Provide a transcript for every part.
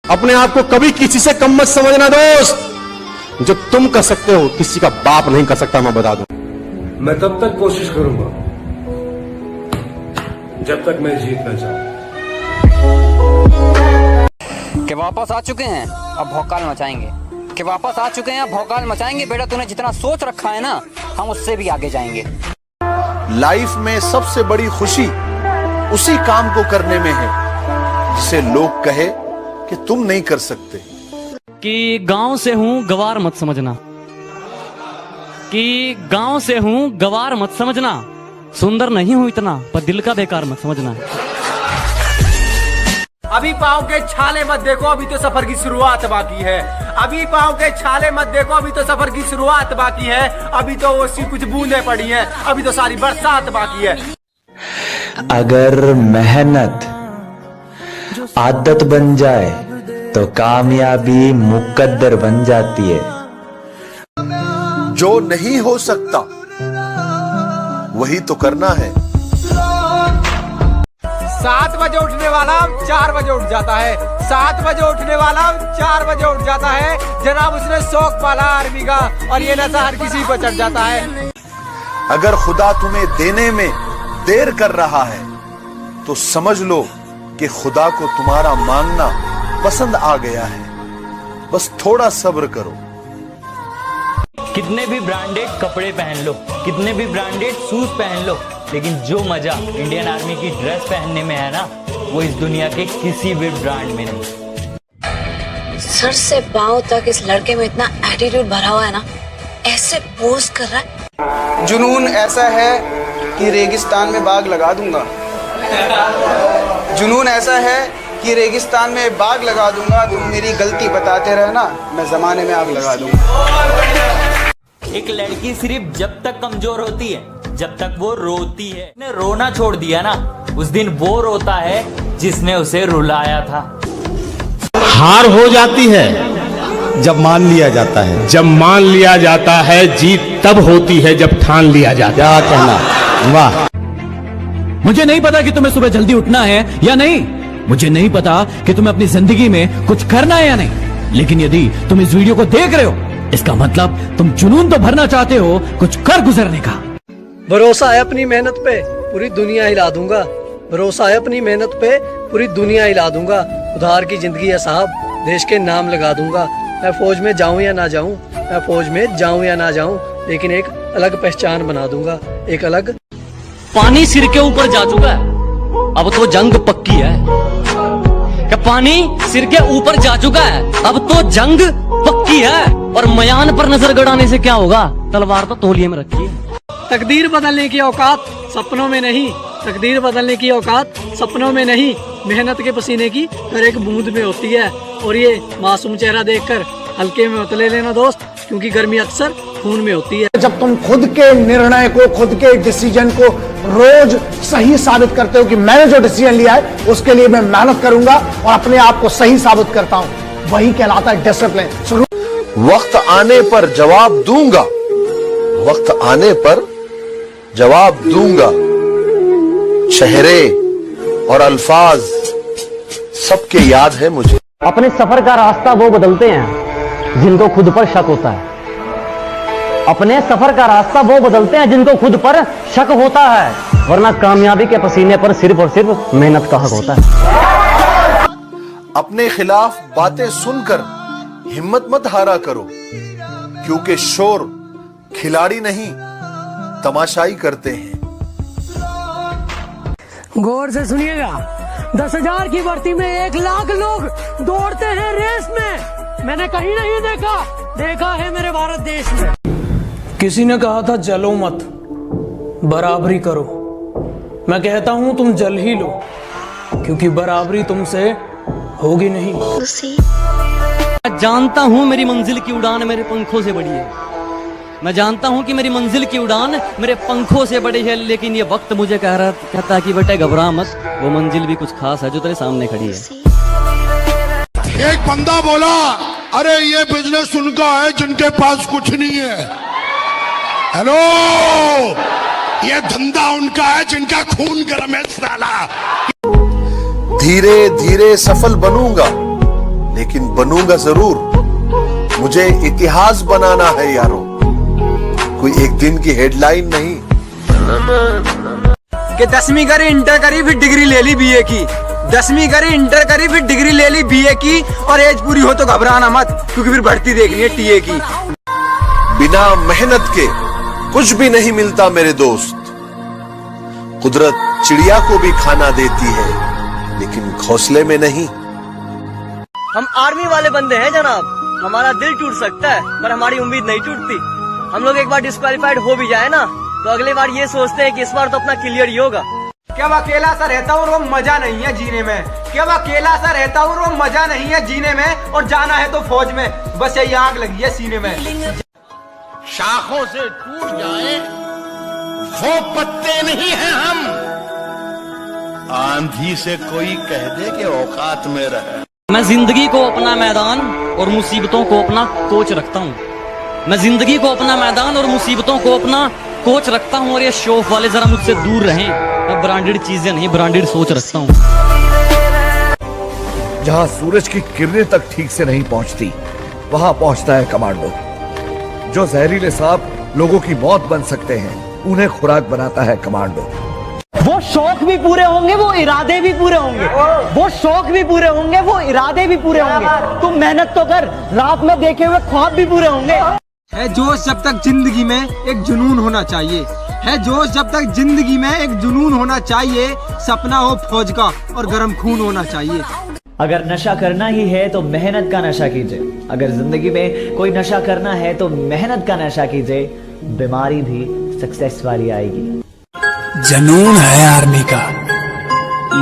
अपने आप को कभी किसी से कम मत समझना दोस्त। जो तुम कर सकते हो किसी का बाप नहीं कर सकता, मैं बता दूं। मैं तब तक कोशिश करूंगा जब तक मैं जीतना चाहूं। कि वापस आ चुके हैं अब भौकाल मचाएंगे, कि वापस आ चुके हैं अब भौकाल मचाएंगे। बेटा तूने जितना सोच रखा है ना, हम उससे भी आगे जाएंगे। लाइफ में सबसे बड़ी खुशी उसी काम को करने में है जिसे लोग कहे कि तुम नहीं कर सकते। कि गांव से हूं गवार मत समझना, कि गांव से हूं गवार मत समझना। सुंदर नहीं हूं इतना पर दिल का बेकार मत समझना। अभी पाँव के छाले मत देखो, अभी तो सफर की शुरुआत बाकी है। अभी पाँव के छाले मत देखो, अभी तो सफर की शुरुआत बाकी है। अभी तो उसकी कुछ बूंदें पड़ी हैं, अभी तो सारी बरसात बाकी है। अगर मेहनत आदत बन जाए तो कामयाबी मुकद्दर बन जाती है। जो नहीं हो सकता वही तो करना है। 7 बजे उठने वाला 4 बजे उठ जाता है, 7 बजे उठने वाला 4 बजे उठ जाता है। जनाब उसने शौक पाला आर्मी का, और ये नशा हर किसी पर चढ़ जाता है। अगर खुदा तुम्हें देने में देर कर रहा है तो समझ लो कि खुदा को तुम्हारा मांगना पसंद आ गया है। बस थोड़ा सब्र करो। कितने भी ब्रांडेड कपड़े पहन लो, कितने भी ब्रांडेड शूज पहन लो, लेकिन जो मजा इंडियन आर्मी की ड्रेस पहनने में है ना, वो इस दुनिया के किसी भी ब्रांड में नहीं। सर से पांव तक इस लड़के में इतना एटीट्यूड भरा हुआ है ना, ऐसे पोज कर रहा है। जुनून ऐसा है कि रेगिस्तान में बाग लगा दूंगा। जुनून ऐसा है कि रेगिस्तान में बाग लगा दूंगा। तुम मेरी गलती बताते रहना, मैं जमाने में आग लगा दूंगा। एक लड़की सिर्फ जब तक कमजोर होती है जब तक वो रोती है। ने रोना छोड़ दिया ना, उस दिन वो रोता है जिसने उसे रुलाया था। हार हो जाती है जब मान लिया जाता है, जब मान लिया जाता है। जीत तब होती है जब ठान लिया जाता है। क्या कहना, वाह। मुझे नहीं पता कि तुम्हें सुबह जल्दी उठना है या नहीं, मुझे नहीं पता कि तुम्हें अपनी जिंदगी में कुछ करना है या नहीं, लेकिन यदि तुम इस वीडियो को देख रहे हो, इसका मतलब तुम जुनून तो भरना चाहते हो कुछ कर गुजरने का। भरोसा है अपनी मेहनत पे, पूरी दुनिया हिला दूंगा। भरोसा है अपनी मेहनत पे, पूरी दुनिया हिला दूंगा। उधार की जिंदगी है साहब, देश के नाम लगा दूंगा। मैं फौज में जाऊं या ना जाऊं, मैं फौज में जाऊं या ना जाऊं, लेकिन एक अलग पहचान बना दूंगा, एक अलग। पानी सिर के ऊपर जा चुका है, अब तो जंग पक्की है। क्या पानी सिर के ऊपर जा चुका है, अब तो जंग पक्की है। और मयान पर नजर गड़ाने से क्या होगा, तलवार तो तौलिए में रखी है। तकदीर बदलने की औकात सपनों में नहीं, तकदीर बदलने की औकात सपनों में नहीं, मेहनत के पसीने की हर एक बूंद में होती है। और ये मासूम चेहरा देखकर हल्के में मत ले लेना दोस्त, क्योंकि गर्मी अक्सर खून में होती है। जब तुम खुद के निर्णय को, खुद के डिसीजन को रोज सही साबित करते हो कि मैंने जो डिसीजन लिया है उसके लिए मैं मेहनत करूंगा और अपने आप को सही साबित करता हूं, वही कहलाता है डिसिप्लिन। वक्त आने पर जवाब दूंगा, वक्त आने पर जवाब दूंगा। चेहरे और अल्फाज सबके याद है मुझे। अपने सफर का रास्ता वो बदलते हैं जिनको खुद पर शक होता है। अपने सफर का रास्ता वो बदलते हैं जिनको खुद पर शक होता है, वरना कामयाबी के पसीने पर सिर्फ और सिर्फ मेहनत का हक होता है। अपने खिलाफ बातें सुनकर हिम्मत मत हारा करो, क्योंकि शोर खिलाड़ी नहीं तमाशाई करते हैं। गौर से सुनिएगा, 10,000 की भर्ती में 1 लाख लोग दौड़ते हैं रेस में। मैंने कहीं नहीं देखा, देखा है मेरे भारत देश में। किसी ने कहा था जलो मत, बराबरी करो। मैं कहता हूं तुम जल ही लो, क्योंकि बराबरी तुमसे होगी नहीं। मैं जानता हूं मेरी मंजिल की उड़ान मेरे पंखों से बड़ी है, मैं जानता हूं कि मेरी मंजिल की उड़ान मेरे पंखों से बड़ी है, लेकिन ये वक्त मुझे कहता है कि बेटे घबरा मत, वो मंजिल भी कुछ खास है जो तेरे सामने खड़ी है। एक बंदा बोला, अरे ये बिजनेस उनका है जिनके पास कुछ नहीं है। हेलो, ये धंधा उनका है जिनका खून गर्म है साला। धीरे धीरे सफल बनूंगा, बनूंगा जरूर, मुझे इतिहास बनाना है यारों, कोई एक दिन की हेडलाइन नहीं। कि 10वीं करी, इंटर करी, फिर डिग्री ले ली बीए की। 10वीं करी, इंटर करी, फिर डिग्री ले ली बीए की, और एज पूरी हो तो घबराना मत, क्योंकि फिर भर्ती देखनी है टीए की। बिना मेहनत के कुछ भी नहीं मिलता मेरे दोस्त। कुदरत चिड़िया को भी खाना देती है, लेकिन घोंसले में नहीं। हम आर्मी वाले बंदे हैं जनाब, हमारा दिल टूट सकता है पर हमारी उम्मीद नहीं टूटती। हम लोग एक बार डिस्क्वालीफाइड हो भी जाए ना, तो अगली बार ये सोचते हैं कि इस बार तो अपना क्लियर ही होगा। क्या अकेला सा रहता हूँ और वो मजा नहीं है जीने में? क्या अकेला सा रहता हूँ और वो मजा नहीं है जीने में? और जाना है तो फौज में, बस यही आग लगी है सीने में। शाखों से टूट जाए वो पत्ते नहीं हैं हम, आंधी से कोई कह दे कि औकात में रहे। मैं जिंदगी को अपना मैदान और मुसीबतों को अपना कोच रखता हूँ। मैं जिंदगी को अपना मैदान और मुसीबतों को अपना कोच रखता हूँ। और ये शौक वाले जरा मुझसे दूर रहें, मैं ब्रांडेड चीजें नहीं ब्रांडेड सोच रखता हूँ। जहां सूरज की किरणें तक ठीक से नहीं पहुंचती, वहां पहुंचता है कमांडो। जो जहरीले सांप लोगों की मौत बन सकते हैं, उन्हें खुराक बनाता है कमांडो। वो शौक भी पूरे होंगे, वो इरादे भी पूरे होंगे। वो शौक भी पूरे होंगे, वो इरादे भी पूरे होंगे। तुम मेहनत तो कर, रात में देखे हुए ख्वाब भी पूरे होंगे। है जोश जब तक जिंदगी में एक जुनून होना चाहिए, है जोश जब तक जिंदगी में एक जुनून होना चाहिए। सपना हो फौज का और गर्म खून होना चाहिए। अगर नशा करना ही है तो मेहनत का नशा कीजिए। अगर जिंदगी में कोई नशा करना है तो मेहनत का नशा कीजिए। बीमारी भी सक्सेस वाली आएगी। जनून है आर्मी का,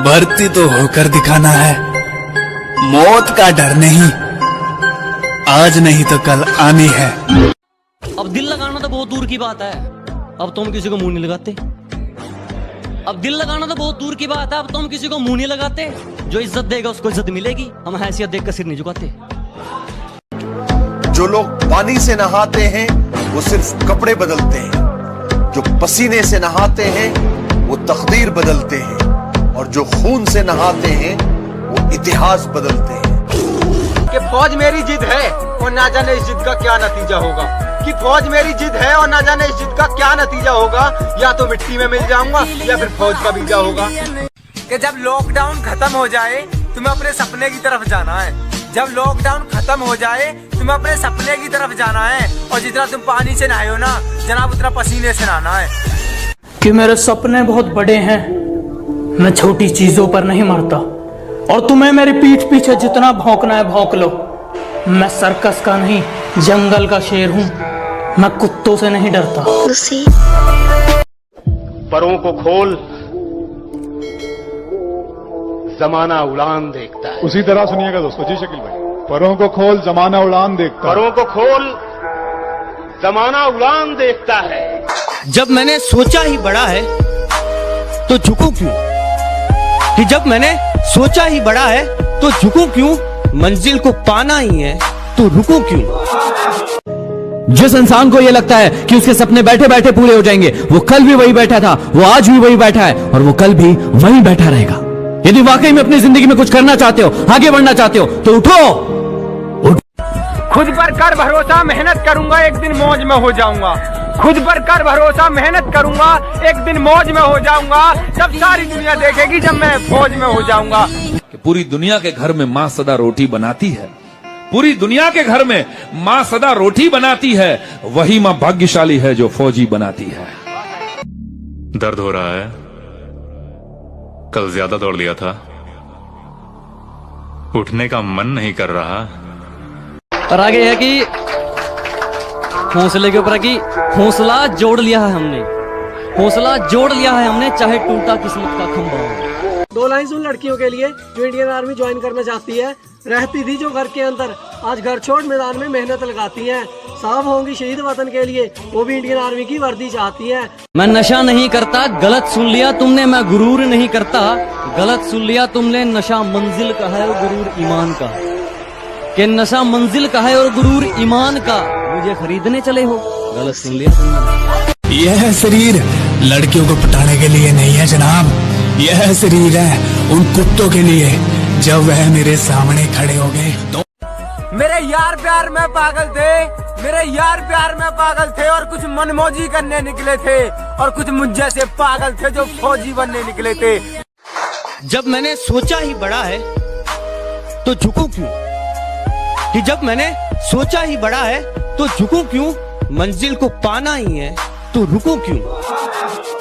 भर्ती तो होकर दिखाना है। मौत का डर नहीं, आज नहीं तो कल आनी है। अब दिल लगाना तो बहुत दूर की बात है, अब तुम किसी को मुंह नहीं लगाते। अब दिल लगाना तो बहुत दूर की बात है, अब तुम किसी को मुंह नहीं लगाते। जो इज्जत देगा उसको इज्जत मिलेगी, हम हैसियत देख कर सिर नहीं झुकाते। जो लोग पानी से नहाते हैं वो सिर्फ कपड़े बदलते हैं, जो पसीने से नहाते हैं वो तकदीर बदलते हैं, और जो खून से नहाते हैं वो इतिहास बदलते हैं। कि फौज मेरी जिद है और ना जाने इस जिद का क्या नतीजा होगा। कि फौज मेरी जिद है और ना जाने इस जिद का क्या नतीजा होगा। या तो मिट्टी में मिल जाऊंगा या फिर फौज का बीजा होगा। कि जब लॉकडाउन खत्म हो जाए तुम्हें अपने सपने की तरफ जाना है। जब लॉकडाउन खत्म हो जाए तुम्हें अपने सपने की तरफ जाना है। और जितना तुम पानी से नहाए हो ना जनाब, उतना पसीने से नहाना है। कि मेरे सपने बहुत बड़े हैं, मैं छोटी चीजों पर नहीं मरता। और तुम्हें मेरी पीठ पीछे जितना भौंकना है भौंक लो। मैं सर्कस का नहीं, जंगल का शेर हूँ, मैं कुत्तों से नहीं डरता। परों को खोल, जमाना उड़ान देखता है। उसी तरह सुनिएगा दोस्तों। जी शकील भाई, परों को खोल, जमाना उड़ान देखता है। परों को खोल, जमाना उड़ान देखता है। जब मैंने सोचा ही बड़ा है तो झुकूं क्यों? कि जब मैंने सोचा ही बड़ा है तो झुकूं क्यों? मंजिल को पाना ही है तो रुकूं क्यों? जिस इंसान को यह लगता है कि उसके सपने बैठे बैठे पूरे हो जाएंगे, वो कल भी वही बैठा था, वो आज भी वही बैठा है और वो कल भी वही बैठा रहेगा। यदि वाकई में अपनी जिंदगी में कुछ करना चाहते हो, आगे बढ़ना चाहते हो, तो उठो। खुद पर कर भरोसा, मेहनत करूंगा, एक दिन मौज में हो जाऊंगा। खुद पर कर भरोसा, मेहनत करूंगा, एक दिन मौज में हो जाऊंगा। जब सारी दुनिया देखेगी जब मैं फौज में हो जाऊंगा। पूरी दुनिया के घर में माँ सदा रोटी बनाती है। पूरी दुनिया के घर में माँ सदा रोटी बनाती है। वही माँ भाग्यशाली है जो फौजी बनाती है। दर्द हो रहा है, कल ज्यादा दौड़ लिया था, उठने का मन नहीं कर रहा। और आगे है कि हौसले के ऊपर कि हौसला जोड़ लिया है हमने, हौसला जोड़ लिया है हमने, चाहे टूटा किस्मत का खंभा हो। 2 लाइन उन लड़कियों के लिए जो इंडियन आर्मी ज्वाइन करना चाहती है। रहती थी जो घर के अंदर, आज घर छोड़ मैदान में मेहनत लगाती हैं। साफ होंगी शहीद वतन के लिए, वो भी इंडियन आर्मी की वर्दी चाहती हैं। मैं नशा नहीं करता, गलत सुन लिया तुमने। मैं गुरूर नहीं करता, गलत सुन लिया तुमने। नशा मंजिल का है और गुरूर ईमान का। कि नशा मंजिल का है और गुरूर ईमान का, मुझे खरीदने चले हो, गलत सुन लिया तुमने। यह शरीर लड़कियों को पटाने के लिए नहीं है जनाब, यह शरीर है उन कुत्तों के लिए। जब वह मेरे सामने खड़े हो गए तो यार प्यार में पागल थे, मेरे यार प्यार में पागल थे और कुछ मनमौजी करने निकले थे और कुछ मुझ जैसे पागल थे जो फौजी बनने निकले थे। जब मैंने सोचा ही बड़ा है तो झुकूं क्यों, कि जब मैंने सोचा ही बड़ा है तो झुकूं क्यों, मंजिल को पाना ही है तो रुकूं क्यों,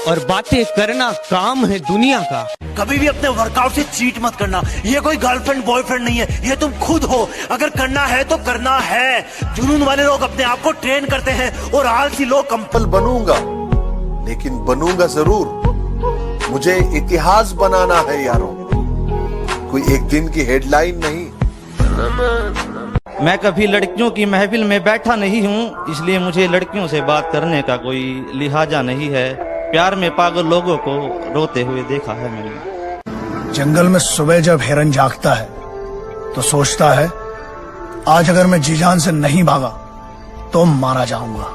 और बातें करना काम है दुनिया का। कभी भी अपने वर्कआउट से चीट मत करना, ये कोई गर्लफ्रेंड बॉयफ्रेंड नहीं है, ये तुम खुद हो। अगर करना है तो करना है। जुनून वाले लोग अपने आप को ट्रेन करते हैं और आलसी लोग कंपल बनूंगा, लेकिन बनूंगा जरूर। मुझे इतिहास बनाना है यारों, कोई एक दिन की हेडलाइन नहीं। मैं कभी लड़कियों की महफिल में बैठा नहीं हूँ, इसलिए मुझे लड़कियों से बात करने का कोई लिहाजा नहीं है। प्यार में पागल लोगों को रोते हुए देखा है मैंने। जंगल में सुबह जब हिरन जागता है तो सोचता है आज अगर मैं जी जान से नहीं भागा तो मारा जाऊंगा।